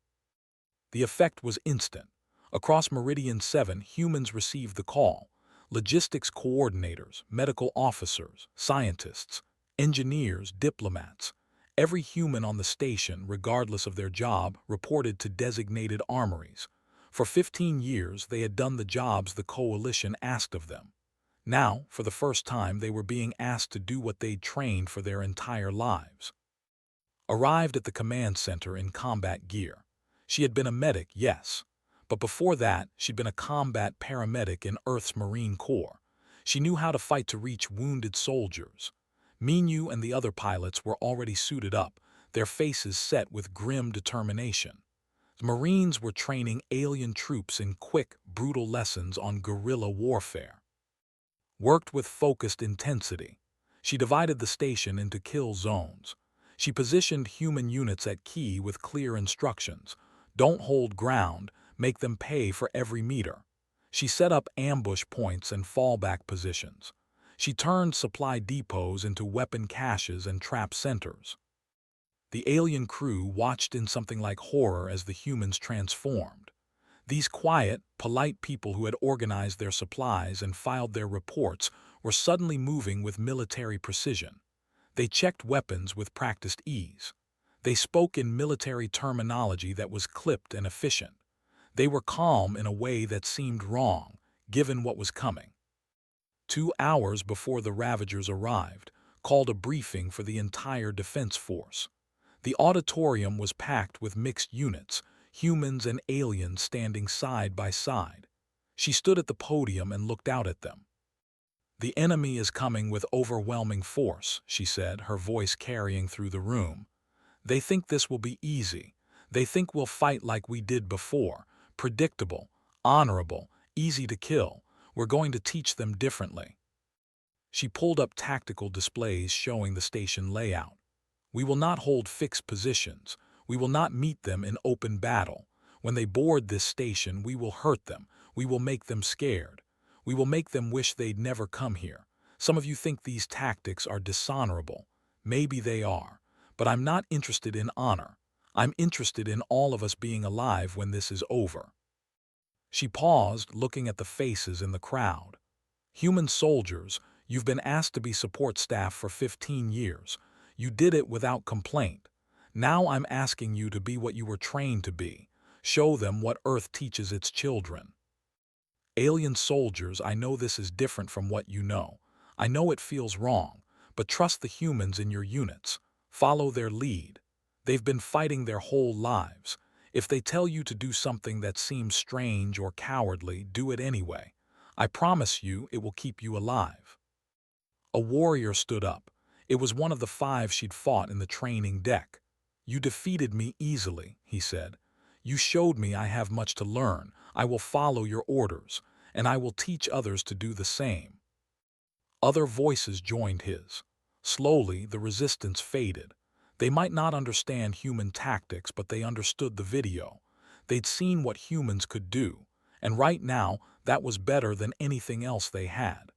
S1: The effect was instant. Across Meridian 7, humans received the call. Logistics coordinators, medical officers, scientists, engineers, diplomats. Every human on the station, regardless of their job, reported to designated armories. For 15 years, they had done the jobs the Coalition asked of them. Now, for the first time, they were being asked to do what they'd trained for their entire lives. Arrived at the command center in combat gear. She had been a medic, yes, but before that, she'd been a combat paramedic in Earth's Marine Corps. She knew how to fight to reach wounded soldiers. Minyu and the other pilots were already suited up, their faces set with grim determination. The Marines were training alien troops in quick, brutal lessons on guerrilla warfare. Worked with focused intensity. She divided the station into kill zones. She positioned human units at key with clear instructions. Don't hold ground, make them pay for every meter. She set up ambush points and fallback positions. She turned supply depots into weapon caches and trap centers. The alien crew watched in something like horror as the humans transformed. These quiet, polite people who had organized their supplies and filed their reports were suddenly moving with military precision. They checked weapons with practiced ease. They spoke in military terminology that was clipped and efficient. They were calm in a way that seemed wrong, given what was coming. 2 hours before the Ravagers arrived, called a briefing for the entire defense force. The auditorium was packed with mixed units, humans and aliens standing side by side. She stood at the podium and looked out at them. "The enemy is coming with overwhelming force," she said, her voice carrying through the room. "They think this will be easy. They think we'll fight like we did before, predictable, honorable, easy to kill. We're going to teach them differently." She pulled up tactical displays showing the station layout. "We will not hold fixed positions. We will not meet them in open battle. When they board this station, we will hurt them. We will make them scared. We will make them wish they'd never come here. Some of you think these tactics are dishonorable. Maybe they are. But I'm not interested in honor. I'm interested in all of us being alive when this is over." She paused, looking at the faces in the crowd. "Human soldiers, you've been asked to be support staff for 15 years. You did it without complaint. Now I'm asking you to be what you were trained to be. Show them what Earth teaches its children. Alien soldiers, I know this is different from what you know. I know it feels wrong, but trust the humans in your units. Follow their lead. They've been fighting their whole lives. If they tell you to do something that seems strange or cowardly, do it anyway. I promise you it will keep you alive." A warrior stood up. It was one of the 5 she'd fought in the training deck. "You defeated me easily," he said. "You showed me I have much to learn. I will follow your orders, and I will teach others to do the same." Other voices joined his. Slowly, the resistance faded. They might not understand human tactics, but they understood the video. They'd seen what humans could do, and right now, that was better than anything else they had.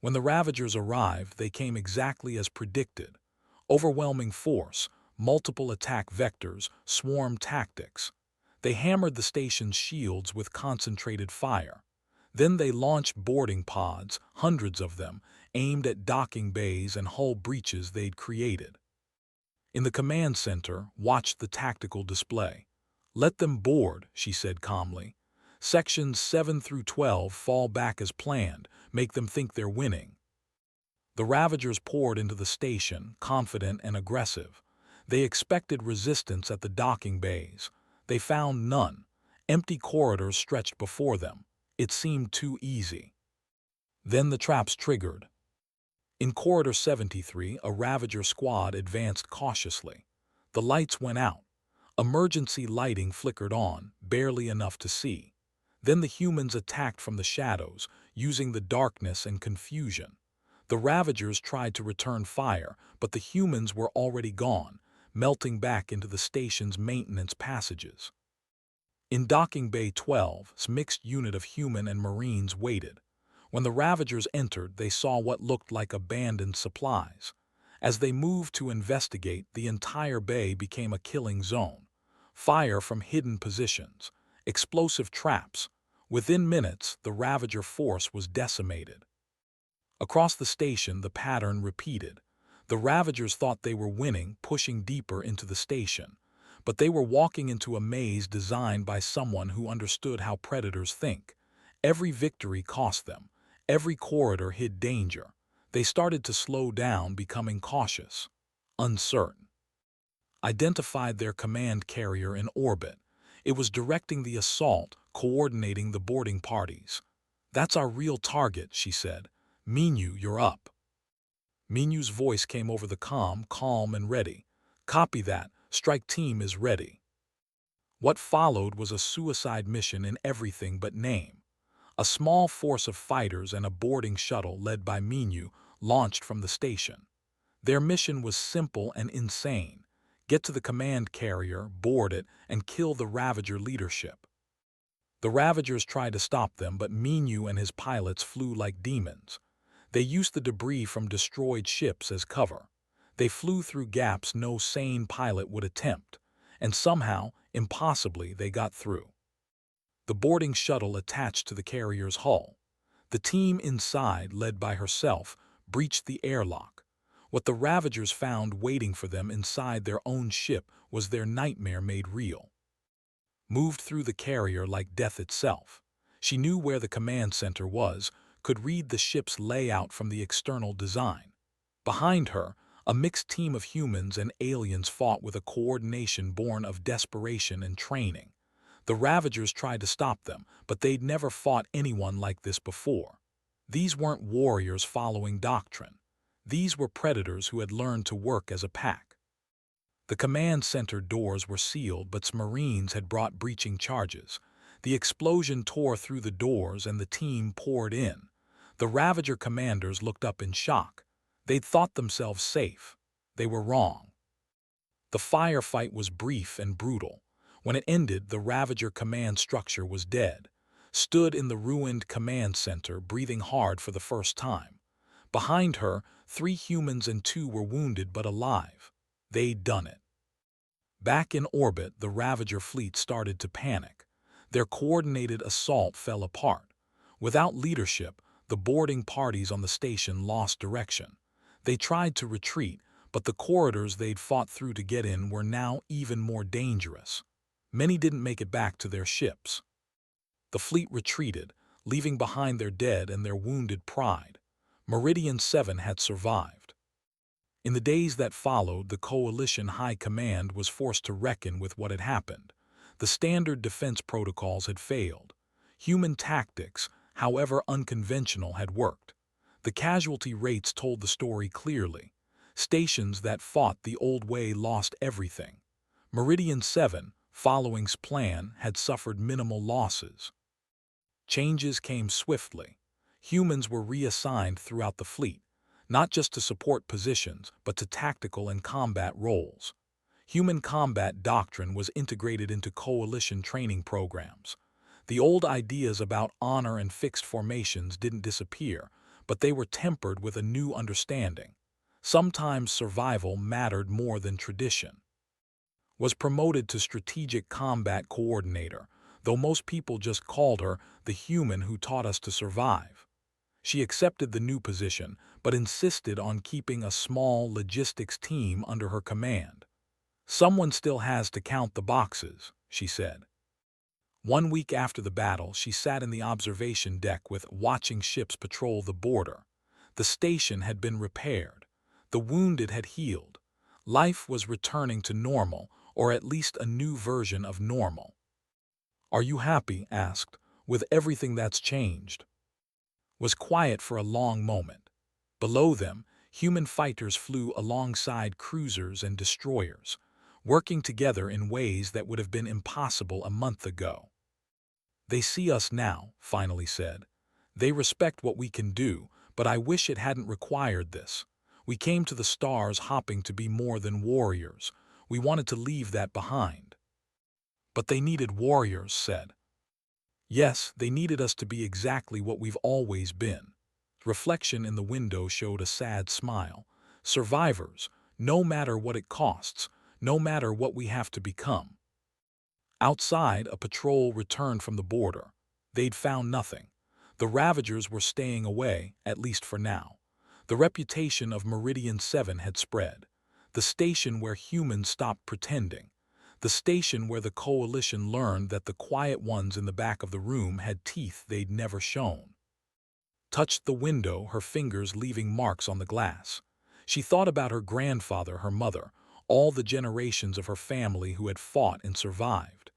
S1: When the Ravagers arrived, they came exactly as predicted. Overwhelming force, multiple attack vectors, swarm tactics. They hammered the station's shields with concentrated fire. Then they launched boarding pods, hundreds of them, aimed at docking bays and hull breaches they'd created. In the command center, watched the tactical display. "Let them board," she said calmly. "Sections 7 through 12 fall back as planned, make them think they're winning." The Ravagers poured into the station, confident and aggressive. They expected resistance at the docking bays. They found none. Empty corridors stretched before them. It seemed too easy. Then the traps triggered. In Corridor 73, a Ravager squad advanced cautiously. The lights went out. Emergency lighting flickered on, barely enough to see. Then the humans attacked from the shadows, using the darkness and confusion. The Ravagers tried to return fire, but the humans were already gone, melting back into the station's maintenance passages. In Docking Bay 12's mixed unit of human and Marines waited. When the Ravagers entered, they saw what looked like abandoned supplies. As they moved to investigate, the entire bay became a killing zone. Fire from hidden positions, explosive traps. Within minutes, the Ravager force was decimated. Across the station, the pattern repeated. The Ravagers thought they were winning, pushing deeper into the station. But they were walking into a maze designed by someone who understood how predators think. Every victory cost them. Every corridor hid danger. They started to slow down, becoming cautious, uncertain. Identified their command carrier in orbit. It was directing the assault, coordinating the boarding parties. "That's our real target," she said. "Minyu, you're up." Minyu's voice came over the comm, calm and ready. "Copy that. Strike team is ready." What followed was a suicide mission in everything but name. A small force of fighters and a boarding shuttle led by Minyu launched from the station. Their mission was simple and insane. Get to the command carrier, board it, and kill the Ravager leadership. The Ravagers tried to stop them, but Minyu and his pilots flew like demons. They used the debris from destroyed ships as cover. They flew through gaps no sane pilot would attempt, and somehow, impossibly, they got through. The boarding shuttle attached to the carrier's hull. The team inside, led by herself, breached the airlock. What the Ravagers found waiting for them inside their own ship was their nightmare made real. Moved through the carrier like death itself. She knew where the command center was, could read the ship's layout from the external design. Behind her, a mixed team of humans and aliens fought with a coordination born of desperation and training. The Ravagers tried to stop them, but they'd never fought anyone like this before. These weren't warriors following doctrine. These were predators who had learned to work as a pack. The command center doors were sealed, but Marines had brought breaching charges. The explosion tore through the doors and the team poured in. The Ravager commanders looked up in shock. They'd thought themselves safe. They were wrong. The firefight was brief and brutal. When it ended, the Ravager command structure was dead. Stood in the ruined command center, breathing hard for the first time. Behind her, 3 humans and 2 were wounded but alive. They'd done it. Back in orbit, the Ravager fleet started to panic. Their coordinated assault fell apart. Without leadership, the boarding parties on the station lost direction. They tried to retreat, but the corridors they'd fought through to get in were now even more dangerous. Many didn't make it back to their ships. The fleet retreated, leaving behind their dead and their wounded pride. Meridian 7 had survived. In the days that followed, the Coalition High Command was forced to reckon with what had happened. The standard defense protocols had failed. Human tactics, however unconventional, had worked. The casualty rates told the story clearly. Stations that fought the old way lost everything. Meridian 7, following's plan, had suffered minimal losses. Changes came swiftly. Humans were reassigned throughout the fleet, not just to support positions, but to tactical and combat roles. Human combat doctrine was integrated into coalition training programs. The old ideas about honor and fixed formations didn't disappear, but they were tempered with a new understanding. Sometimes survival mattered more than tradition. Was promoted to strategic combat coordinator, though most people just called her the human who taught us to survive. She accepted the new position, but insisted on keeping a small logistics team under her command. "Someone still has to count the boxes," she said. 1 week after the battle, she sat in the observation deck watching ships patrol the border. The station had been repaired. The wounded had healed. Life was returning to normal, or at least a new version of normal. "Are you happy?" asked, "with everything that's changed?" Was quiet for a long moment. Below them, human fighters flew alongside cruisers and destroyers. working together in ways that would have been impossible a month ago. "They see us now," finally said. "They respect what we can do, but I wish it hadn't required this. We came to the stars hopping to be more than warriors. We wanted to leave that behind." "But they needed warriors," said. "Yes, they needed us to be exactly what we've always been." Reflection in the window showed a sad smile. "Survivors, no matter what it costs, no matter what we have to become." Outside, a patrol returned from the border. They'd found nothing. The Ravagers were staying away, at least for now. The reputation of Meridian 7 had spread. The station where humans stopped pretending. The station where the Coalition learned that the quiet ones in the back of the room had teeth they'd never shown. Touched the window, her fingers leaving marks on the glass. She thought about her grandfather, her mother, all the generations of her family who had fought and survived.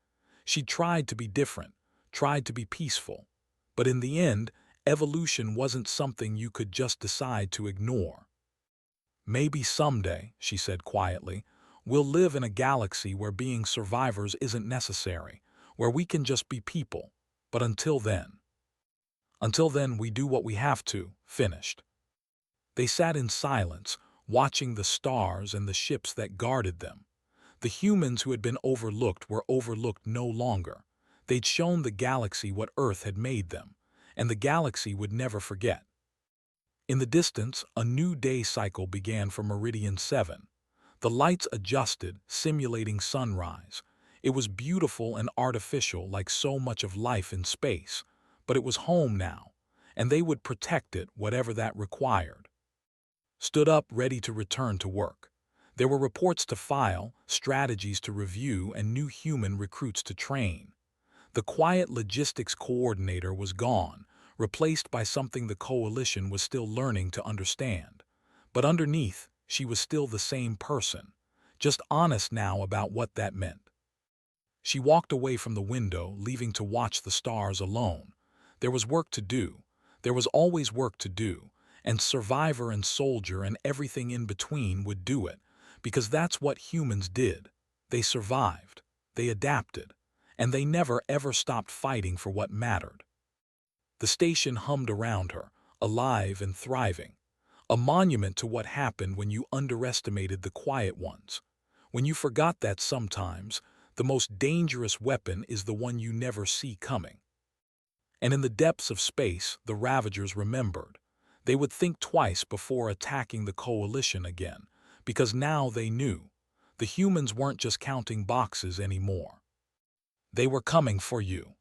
S1: She tried to be different, tried to be peaceful. But in the end, evolution wasn't something you could just decide to ignore. "Maybe someday," she said quietly, "we'll live in a galaxy where being survivors isn't necessary, where we can just be people. But until then, we do what we have to." Finished. They sat in silence, watching the stars and the ships that guarded them. The humans who had been overlooked were overlooked no longer. They'd shown the galaxy what Earth had made them, and the galaxy would never forget. In the distance, a new day cycle began for Meridian 7. The lights adjusted, simulating sunrise. It was beautiful and artificial like so much of life in space, but it was home now, and they would protect it, whatever that required. Stood up, ready to return to work. There were reports to file, strategies to review, and new human recruits to train. The quiet logistics coordinator was gone, replaced by something the Coalition was still learning to understand. But underneath, she was still the same person, just honest now about what that meant. She walked away from the window, leaving to watch the stars alone. There was work to do. There was always work to do, and Survivor and Soldier and everything in between would do it, because that's what humans did. They survived, they adapted, and they never ever stopped fighting for what mattered. The station hummed around her, alive and thriving. A monument to what happened when you underestimated the quiet ones. When you forgot that sometimes, the most dangerous weapon is the one you never see coming. And in the depths of space, the Ravagers remembered. They would think twice before attacking the Coalition again, because now they knew. The humans weren't just counting boxes anymore. They were coming for you.